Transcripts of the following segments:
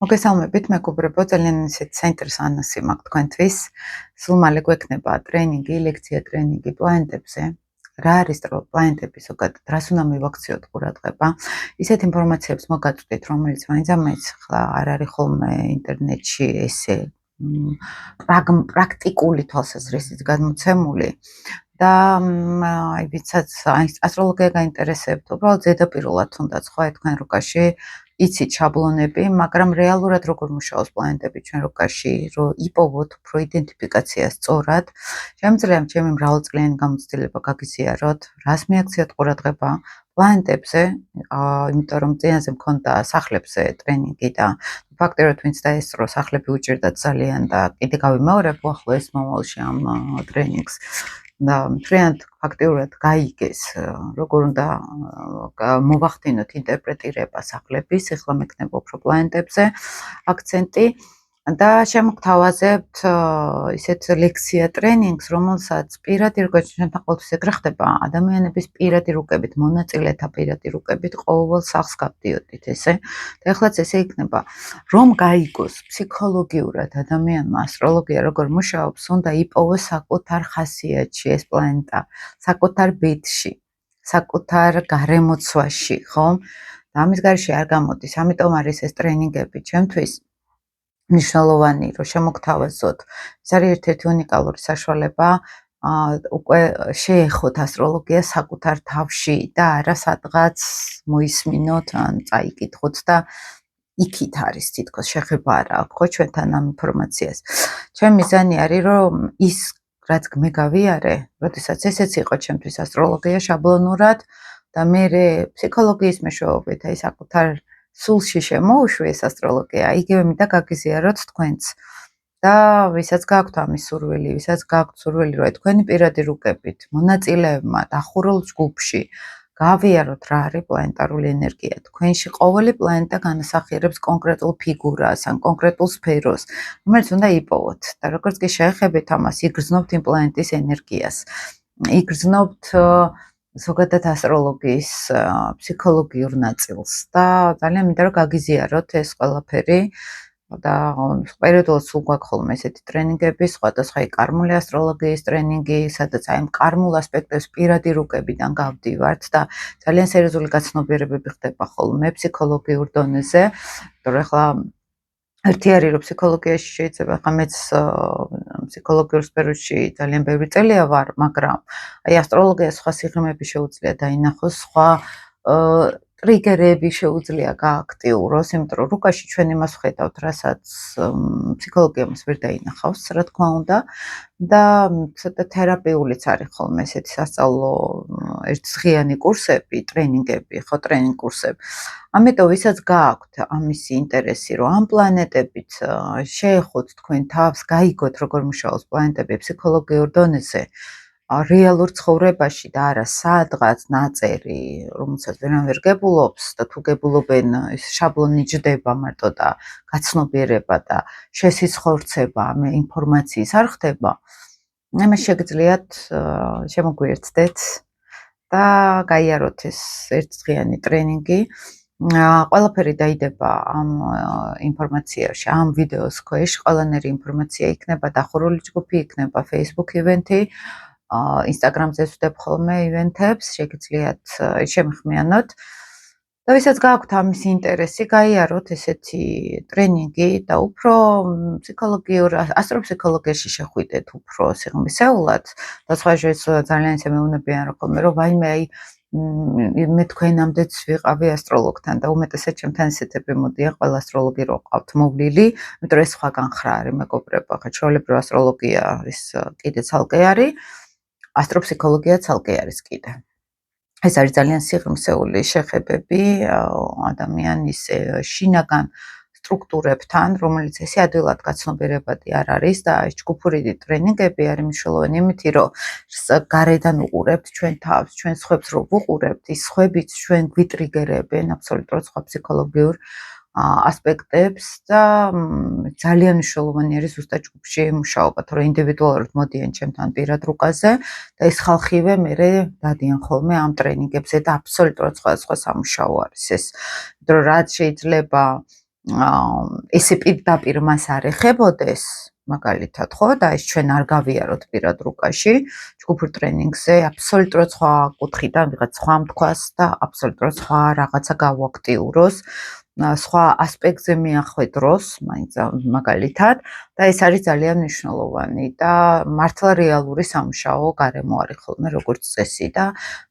მოგესალმებით, მეგობრებო, ძალიან ისეთი საინტერესო ანონსი მაქვს თქვენთვის. სულ მალე გვექნება ტრენინგი, ლექცია ტრენინგი პლანეტებზე. რა არის პლანეტები ზოგადად, რას უნდა მივაქციოთ ყურადღება. ისეთ ინფორმაციებს მოგაწვდით, რომელიც მაინც ახლა არ არის ხოლმე ინტერნეტში ესე პრაქტიკული თვალსაზრისით გადმოცემული. და აი ვისაც ასტროლოგია გაინტერესებთ, უბრალოდ ზედაპირულად თუნდაც ხო თქვენ რუკაში იცით შაბლონები, მაგრამ რეალურად როგორ მუშაობს პლანეტები ჩვენ რუკაში, რომ იპოვოთ უფრო იდენტიფიკაცია სწორად. შემიძლია ჩემი მრავალწლიანი გამოცდილება გაგიზიაროთ, რას მიაქციოთ ყურადღება პლანეტებზე, იმიტომ რომ წინაზე მქონდა სახლებზე ტრენინგი და ფაქტობრივად ვინც დაესწრო სახლები უჭირდა ძალიან და კიდე გავიმეორებ უახლოეს მომავალში ამ ტრენინგს. და მთლიანად ფაქტიურად გაიგეს, როგორ უნდა მოვახდინოთ ინტერპრეტირება სახლების, ეხლა მექნება უფრო პლანეტებზე აქცენტი და შემოგთავაზებთ ისეთ ლექცია ტრენინგს, რომელსაც პირადი როგორც ჩვენთან ყოველთვის ეგრე ხდება, ადამიანების პირადი რუკებით, მონაწილეთა პირადი რუკებით ყოველ სახლს გავდიოდით ესე. და ეხლაც ესე იქნება, რომ გაიგოს ფსიქოლოგიურად ადამიანმა ასტროლოგია როგორ მუშაობს, უნდა იპოვოს საკუთარ ხასიათში ეს პლანეტა, საკუთარ ბედში, საკუთარ გარემოცვაში, ხო? და ამის გარეშე არ გამოდის, ამიტომ არის ეს ტრენინგები ჩემთვის მნიშვნელოვანი, რომ შემოგთავაზოთ. ეს არის ერთ-ერთი უნიკალური საშუალება უკვე შეეხოთ ასტროლოგია საკუთარ თავში და არა სადღაც მოისმინოთ ან წაიკითხოთ და იქით არის თითქოს შეხება არ აქვს ხო ჩვენთან ამ ინფორმაციას. ჩემი მიზანი არის რომ ის რაც მე გავიარე, როდესაც ესეც იყო ჩემთვის ასტროლოგია შაბლონურად და მე ფსიქოლოგიის მეშვეობით აი საკუთარ სულში შემოუშვი ეს ასტროლოგია, იგივე მინდა გაგიზიაროთ თქვენც. და ვისაც გაქვთ ამის სურვილი, ვისაც გაქვთ სურვილი რომ თქვენი პირადი რუკებით მონაწილეებმა დახურულ ჯგუფში გავიაროთ რა არის პლანეტარული ენერგია. თქვენში ყოველი პლანეტა განასახიერებს კონკრეტულ ფიგურას ან კონკრეტულ სფეროს, რომელიც უნდა იპოვოთ. და როგორც კი შეეხებით ამას, იგრძნობთ იმ პლანეტის ენერგიას. იგრძნობთ ზოგადად ასტროლოგიის ფსიქოლოგიურ ნაწილს და ძალიან მინდა რომ გაგიზიაროთ ეს ყველაფერი. და პერიოდულად სულ გვაქვს ხოლმე ესეთი ტრენინგები, სხვადასხვა კარმული ასტროლოგიის ტრენინგი, სადაც აი ამ კარმულ ასპექტებს პირადი რუკებიდან გავდივართ და ძალიან სერიოზული გაცნობიერებები ხდება ხოლმე ფსიქოლოგიურ დონეზე. იმიტომ რომ ახლა ერთი არის რომ ფსიქოლოგიაში შეიძლება ახლა მეც ფსიქოლოგიურ სფეროში ძალიან ბევრი წელია ვარ, მაგრამ აი ასტროლოგია სხვა სიღრმეები შეუძლია დაინახოს, სხვა ტრიგერები შეუძლია გააქტიუროს, იმიტომ რომ რუკაში ჩვენ იმას ვხედავთ, რასაც ფსიქოლოგია მას ვერ დაინახავს, რა თქმა უნდა, და ცოტა თერაპიულიც არის ხოლმე ესეთი სასწავლო ერთდღიანი კურსები, ტრენინგები, ხო, ტრენინგ კურსები. ამიტომ ვისაც გააქვთ ამისი ინტერესი, რომ ამ პლანეტებით შეეხოთ თქვენ თავს, გაიგოთ როგორ მუშაობს პლანეტები ფსიქოლოგიურ დონეზე, რეალურ ცხოვრებაში და არა სადღაც ნაწერი, რომელსაც ვერავინ გებულობს და თუ გებულობენ ეს შაბლონი ჯდება მარტო და გაცნობიერება და შესიცხორცება, მე ინფორმაციის არ ხდება. ამას შეგიძლიათ შემოგვიერთდეთ და გაიაროთ ეს ერთდღიანი ტრენინგი. ყველაფერი დაიდება ამ ინფორმაციაში, ამ ვიდეოს ქვეშ, ყველანაირი ინფორმაცია იქნება, დახურული ჯგუფი იქნება, Facebook ივენთი, Instagram-ზე ვსვდებ ხოლმე ივენთებს, შეგიძლიათ შემხმიანოთ. და ვისაც გაქვთ ამის ინტერესი, გაიაროთ ესეთი ტრენინგი და უფრო ფსიქოლოგიურ, ასტროფსიქოლოგიაში შეხვიდეთ უფრო სიღრმისეულად და სხვა ძალიან ისე მეუბნებიან რომ ხოლმე რომ ვაიმე აი მე თქვენამდეც ვიყავი ასტროლოგთან და უმეტესად ჩემთან ესეთები მოდიან, ყველა ასტროლოგი რო ყავთ მოვლილი, იმიტომ რომ ეს სხვაგან ხრა არის მეგობრებო, ხა ჩვეულებრივ ასტროლოგია ის კიდე ცალკე არის, ასტროფსიქოლოგია ცალკე არის კიდე. ეს არის ძალიან სიღრმისეული შეხებები ადამიანის შინაგან სტრუქტურებთან, რომელიც ესე ადვილად გაცნობიერებადი არ არის და ეს ჯგუფური ტრენინგები არის მნიშვნელოვანი იმითი, რომ გარედან უყურებთ ჩვენ თავს, ჩვენ სხვებს რო ვუყურებთ, ის სხვებიც ჩვენ გვიტრიგერებენ აბსოლუტურად სხვა ფსიქოლოგიურ ასპექტებს და ძალიან მნიშვნელოვანი არის ზუსტად ჯგუფში მუშაობა, თორე ინდივიდუალურად მოდიან ჩემთან პირად რუკაზე და ეს ხალხივე მერე დადიან ხოლმე ამ ტრენინგებზე და აბსოლუტურად სხვადასხვა სამუშაო არის ეს. იმიტომ რომ რაც შეიძლება ესე პირდაპირ მას არ ეხებოდეს, მაგალითად, ხო, და ეს ჩვენ არ გავიაროთ პირად რუკაში, ჯგუფურ ტრენინგზე აბსოლუტურად სხვა კუთხიდან ვიღაც სხვა მთქვას და აბსოლუტურად სხვა რაღაცა გავაქტიუროს, სხვა ასპექტზე მიახვედროს, მაინც მაგალითად, და ეს არის ძალიან მნიშვნელოვანი და მართლა რეალური სამუშაო გარემო არის ხოლმე როგორც წესი და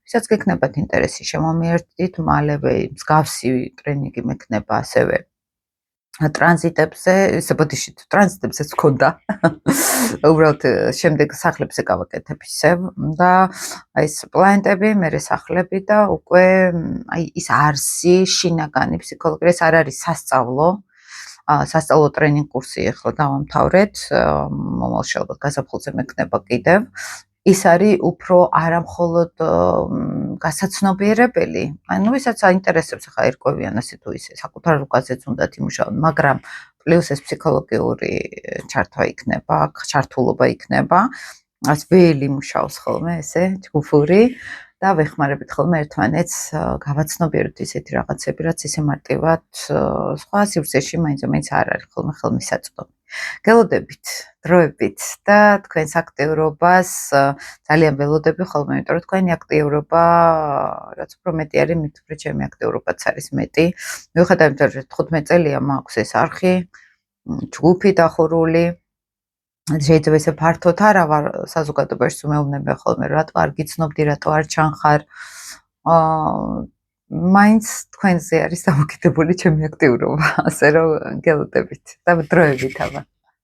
ვისაც გექნებათ ინტერესი, შემომიერთდით, მალევე მსგავსი ტრენინგი მექნება ასევე ტრანზიტებზე, ისე ბოდიში ტრანზიტებზეც ვქონდა. უბრალოდ შემდეგ სახლებზე გავაკეთებ ისევ და აი ეს პლანეტები, მერე სახლები და უკვე აი ის არსი, შინაგანი ფსიქოლოგია, ეს არ არის სასწავლო. სასწავლო ტრენინგ კურსი ახლა დავამთავრეთ, მომავალ შეალბათ გაზაფხულზე მექნება კიდევ. ის არის უფრო არამხოლოდ გასაცნობიერებელი, ანუ ვისაც აინტერესებს ახლა ერკვევიან ასე თუ ისე საკუთარ რუკაზეც უნდათ იმუშაონ, მაგრამ პლუს ეს ფსიქოლოგიური ჩართვა იქნება, ჩართულობა იქნება, რაც ველი მუშაობს ხოლმე ესე ჯგუფური და ვეხმარებით ხოლმე ერთმანეთს გავაცნობიეროთ ისეთი რაღაცები, რაც ისე მარტივად სხვა სივრცეში მაინც არ არის ხოლმე ხელმისაწვდომი. გელოდებით, დროებით და თქვენს აქტიურობას ძალიან ველოდები ხოლმე, იმიტომ რომ თქვენი აქტიურობა რაც უფრო მეტი არის, მით უფრო ჩემი აქტიურობაც არის მეტი. მიუხედავად იმისა, რომ 15 წელია მაქვს ეს არხი, ჯგუფი დახურული. შეიძლება ესე ფართოდ არა ვარ საზოგადოებაში მეუბნები ხოლმე, რატო არ გიცნობდი, რატო არ ჩანხარ. მაინც თქვენზე არის დამოკიდებული ჩემი აქტიურობა, ასე რომ გელოდებით და დროებით აბა.